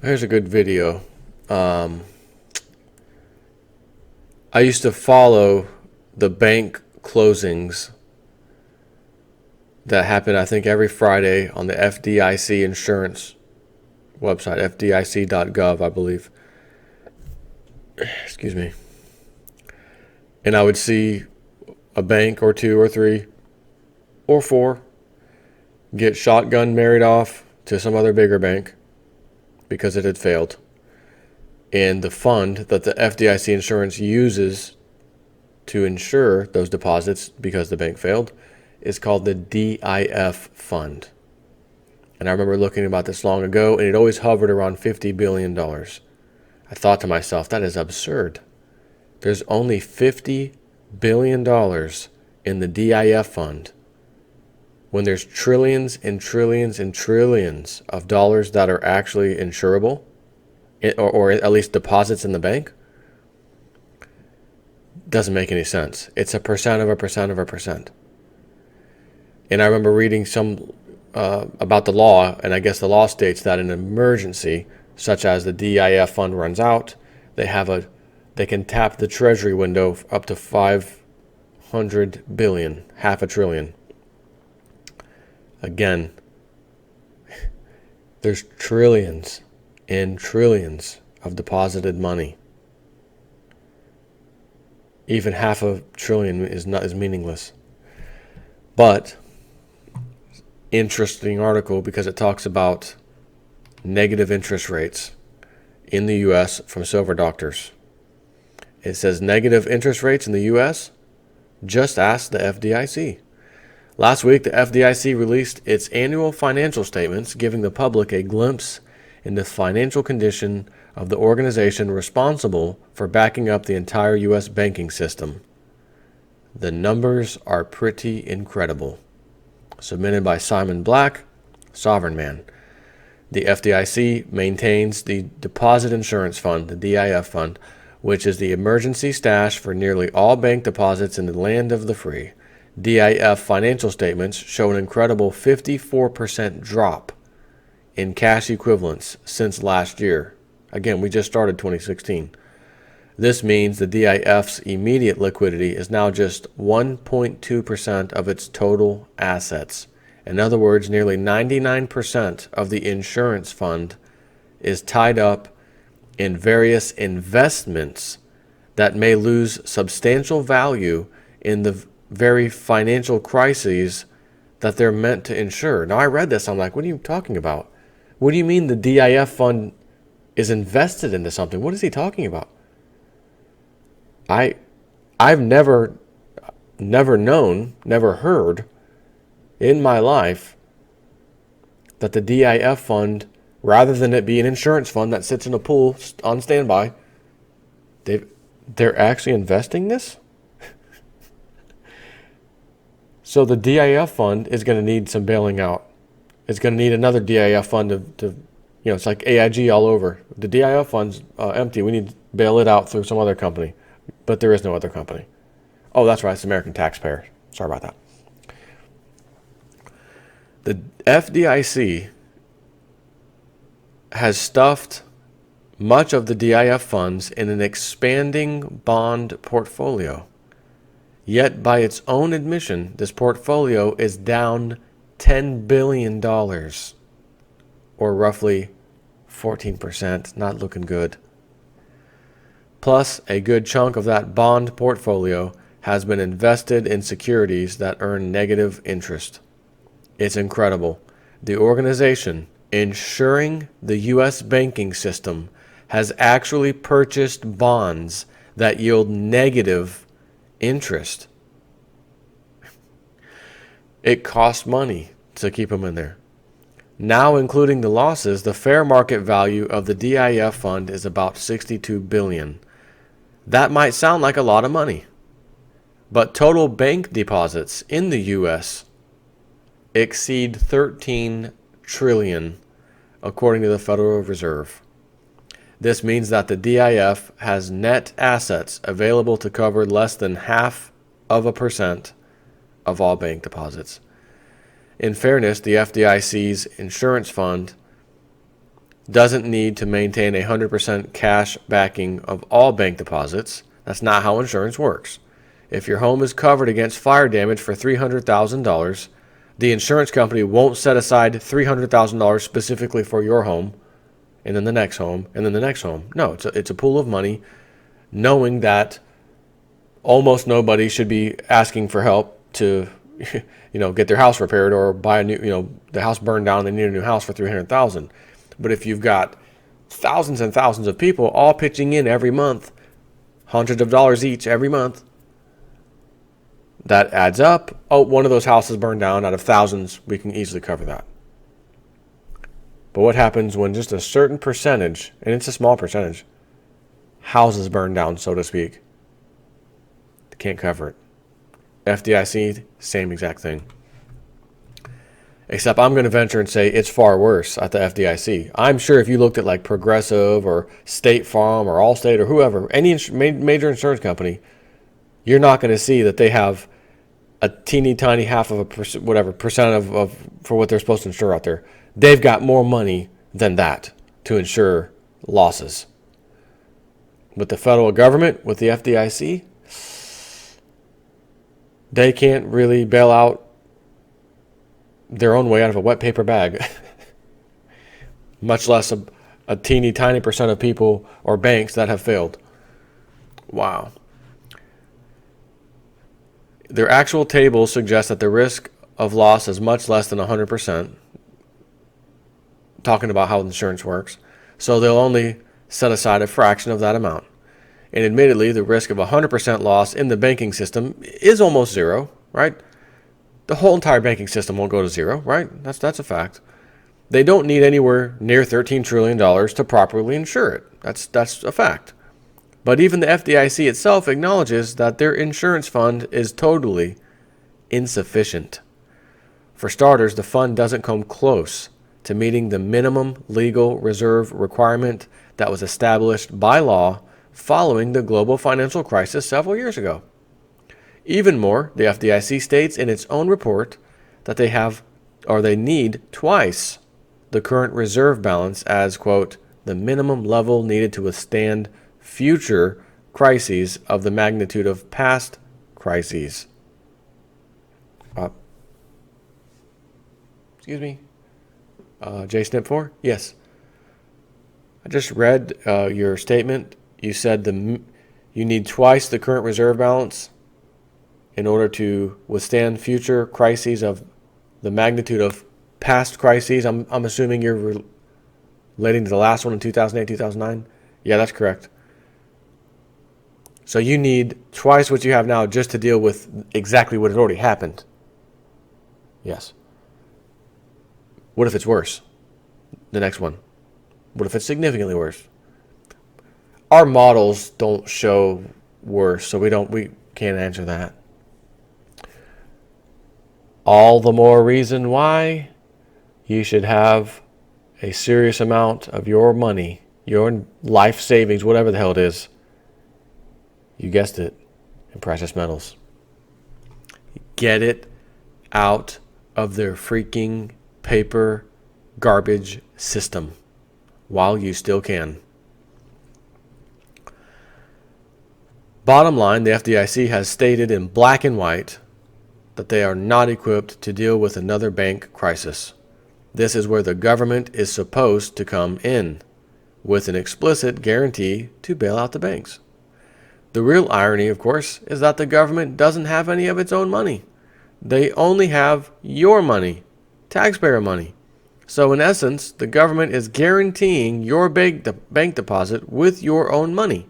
Here's a good video. I used to follow the bank closings that happen, I think, every Friday on the FDIC insurance website, FDIC.gov, I believe. Excuse me. And I would see a bank or two or three or four get shotgun married off to some other bigger bank because it had failed. And the fund that the FDIC insurance uses to insure those deposits because the bank failed is called the DIF fund. And I remember looking about this long ago, and it always hovered around $50 billion. I thought to myself, that is absurd. There's only $50 billion in the DIF fund when there's trillions and trillions and trillions of dollars that are actually insurable, or at least deposits in the bank. Doesn't make any sense. It's a percent of a percent of a percent. And I remember reading some about the law, and I guess the law states that in an emergency, such as the DIF fund runs out, they can tap the treasury window up to 500 billion, half a trillion. Again, there's trillions and trillions of deposited money. Even half a trillion is meaningless. But interesting article because it talks about negative interest rates in the US from Silver Doctors. It says negative interest rates in the US? Just ask the FDIC. Last week, the FDIC released its annual financial statements, giving the public a glimpse into the financial condition of the organization responsible for backing up the entire U.S. banking system. The numbers are pretty incredible. Submitted by Simon Black, Sovereign Man. The FDIC maintains the Deposit Insurance Fund, the DIF fund, which is the emergency stash for nearly all bank deposits in the land of the free. DIF financial statements show an incredible 54% drop in cash equivalents since last year. Again, we just started 2016. This means the DIF's immediate liquidity is now just 1.2% of its total assets. In other words, nearly 99% of the insurance fund is tied up in various investments that may lose substantial value in the very financial crises that they're meant to insure. Now, I read this. I'm like, what are you talking about? What do you mean the DIF fund is invested into something? What is he talking about? I've never known, never heard in my life that the DIF fund, rather than it be an insurance fund that sits in a pool on standby, they're actually investing this? So the DIF fund is going to need some bailing out. It's going to need another DIF fund to it's like AIG all over. The DIF fund's empty. We need to bail it out through some other company. But there is no other company. Oh, that's right. It's American taxpayer. Sorry about that. The FDIC has stuffed much of the DIF funds in an expanding bond portfolio. Yet, by its own admission, this portfolio is down $10 billion, or roughly 14%, not looking good. Plus, a good chunk of that bond portfolio has been invested in securities that earn negative interest. It's incredible. The organization insuring the U.S. banking system has actually purchased bonds that yield negative interest. It costs money to keep them in there. Now, including the losses, the fair market value of the DIF fund is about $62 billion. That might sound like a lot of money, but total bank deposits in the U.S. exceed $13 trillion, according to the Federal Reserve. This means that the DIF has net assets available to cover less than 0.5% of all bank deposits. In fairness, the FDIC's insurance fund doesn't need to maintain 100% cash backing of all bank deposits. That's not how insurance works. If your home is covered against fire damage for $300,000, the insurance company won't set aside $300,000 specifically for your home, and then the next home, and then the next home. No, it's a pool of money, knowing that almost nobody should be asking for help to, get their house repaired or buy a new, the house burned down and they need a new house for $300,000. But if you've got thousands and thousands of people all pitching in every month, hundreds of dollars each every month, that adds up. Oh, one of those houses burned down out of thousands, we can easily cover that. But what happens when just a certain percentage, and it's a small percentage, houses burn down, so to speak? They can't cover it. FDIC, same exact thing. Except I'm going to venture and say it's far worse at the FDIC. I'm sure if you looked at like Progressive or State Farm or Allstate or whoever, any major insurance company, you're not going to see that they have a teeny tiny half of a percent of for what they're supposed to insure out there. They've got more money than that to insure losses. With the federal government, with the FDIC, they can't really bail out their own way out of a wet paper bag, much less a teeny tiny percent of people or banks that have failed. Wow. Their actual tables suggest that the risk of loss is much less than 100%, talking about how insurance works. So they'll only set aside a fraction of that amount. And admittedly, the risk of 100% loss in the banking system is almost zero, right? The whole entire banking system won't go to zero, right? That's a fact. They don't need anywhere near $13 trillion to properly insure it. That's a fact. But even the FDIC itself acknowledges that their insurance fund is totally insufficient. For starters, the fund doesn't come close to meeting the minimum legal reserve requirement that was established by law following the global financial crisis several years ago. Even more, the FDIC states in its own report that they need twice the current reserve balance as, quote, the minimum level needed to withstand future crises of the magnitude of past crises. J-Snip 4? Yes. I just read your statement. You said you need twice the current reserve balance in order to withstand future crises of the magnitude of past crises. I'm assuming you're relating to the last one in 2008, 2009? Yeah, that's correct. So you need twice what you have now just to deal with exactly what had already happened. Yes. What if it's worse? The next one. What if it's significantly worse? Our models don't show worse, so we can't answer that. All the more reason why you should have a serious amount of your money, your life savings, whatever the hell it is, you guessed it, in precious metals. Get it out of their freaking paper garbage system while you still can. Bottom line, the FDIC has stated in black and white that they are not equipped to deal with another bank crisis. This is where the government is supposed to come in, with an explicit guarantee to bail out the banks. The real irony, of course, is that the government doesn't have any of its own money. They only have your money, taxpayer money. So in essence, the government is guaranteeing your bank deposit with your own money.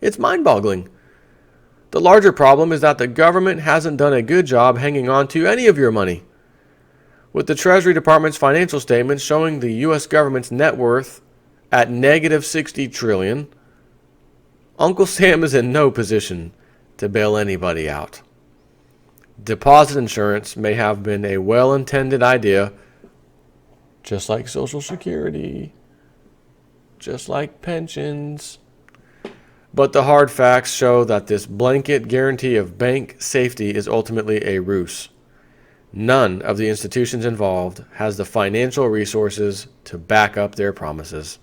It's mind-boggling. The larger problem is that the government hasn't done a good job hanging on to any of your money. With the Treasury Department's financial statements showing the U.S. government's net worth at negative $60 trillion, Uncle Sam is in no position to bail anybody out. Deposit insurance may have been a well-intended idea, just like Social Security, just like pensions. But the hard facts show that this blanket guarantee of bank safety is ultimately a ruse. None of the institutions involved has the financial resources to back up their promises.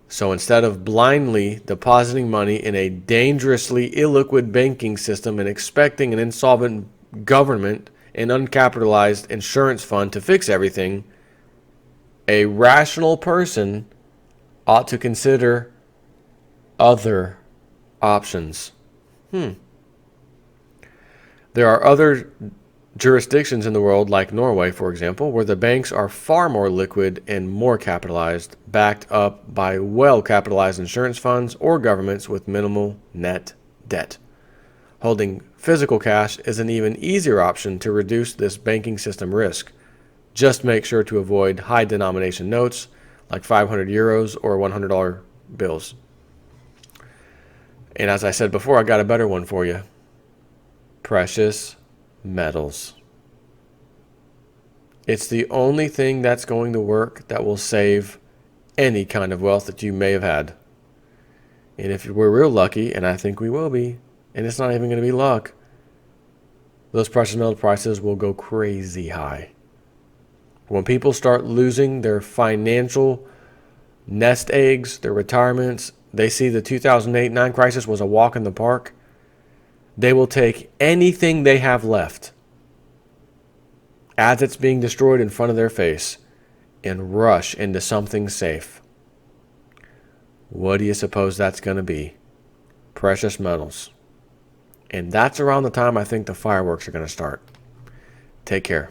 So instead of blindly depositing money in a dangerously illiquid banking system and expecting an insolvent government and uncapitalized insurance fund to fix everything, a rational person ought to consider other options. There are other jurisdictions in the world, like Norway, for example, where the banks are far more liquid and more capitalized, backed up by well-capitalized insurance funds or governments with minimal net debt. Holding physical cash is an even easier option to reduce this banking system risk. Just make sure to avoid high denomination notes like 500 euros or $100 bills. And as I said before, I got a better one for you. Precious metals. It's the only thing that's going to work that will save any kind of wealth that you may have had. And if we're real lucky, and I think we will be, and it's not even going to be luck, those precious metal prices will go crazy high. When people start losing their financial nest eggs, their retirements, they see the 2008-9 crisis was a walk in the park, they will take anything they have left as it's being destroyed in front of their face and rush into something safe. What do you suppose that's going to be? Precious metals. And that's around the time I think the fireworks are going to start. Take care.